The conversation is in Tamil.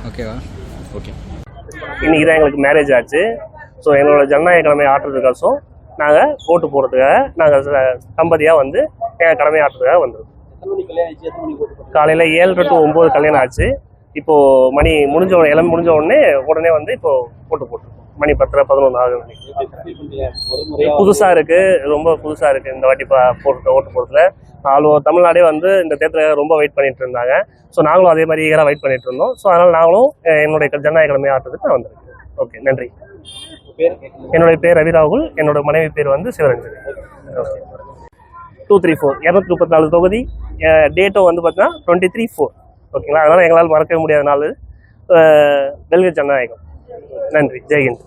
ஓகேவா? ஓகே. இன்றைக்கி தான் எங்களுக்கு மேரேஜ் ஆச்சு. ஸோ எங்களோட ஜனநாயக கடமையை ஆற்றுறதுக்கோசம் நாங்கள் ஓட்டு போடுறதுக்காக நாங்கள் தம்பதியாக வந்து எங்கள் கடமையை ஆற்றுறதுக்காக வந்துருக்கோம். காலையில் 7 to 9 கல்யாணம் ஆச்சு. இப்போது மணி முடிஞ்ச உடனே வந்து இப்போது ஓட்டு போட்டுருக்கோம். மணி 10-11 ஆகுது. புதுசாக இருக்குது, ரொம்ப புதுசாக இருக்குது இந்த வாட்டி ஓட்டு போடுறதுல. தமிழ்நாடே வந்து இந்த தேர்தலில் ரொம்ப வெயிட் பண்ணிட்டு இருந்தாங்க. ஸோ நாங்களும் அதே மாதிரி ஈகராக வெயிட் பண்ணிட்டு இருந்தோம். ஸோ அதனால் நாங்களும் என்னுடைய ஜனநாயக கடமையை ஆற்றுறதுக்கு நான் வந்திருக்கேன். ஓகே, நன்றி. என்னுடைய பேர் ரவி ராகுல். என்னோட மனைவி பேர் வந்து சிவரஞ்சனி. ஓகே. 234 234 தொகுதி. டேட்டும் வந்து பார்த்தீங்கன்னா 23/4. ஓகேங்களா? அதனால் எங்களால் மறக்கவே முடியாத நாள் வெல்க ஜனநாயகம். நன்றி. ஜெய்ஹிந்த்.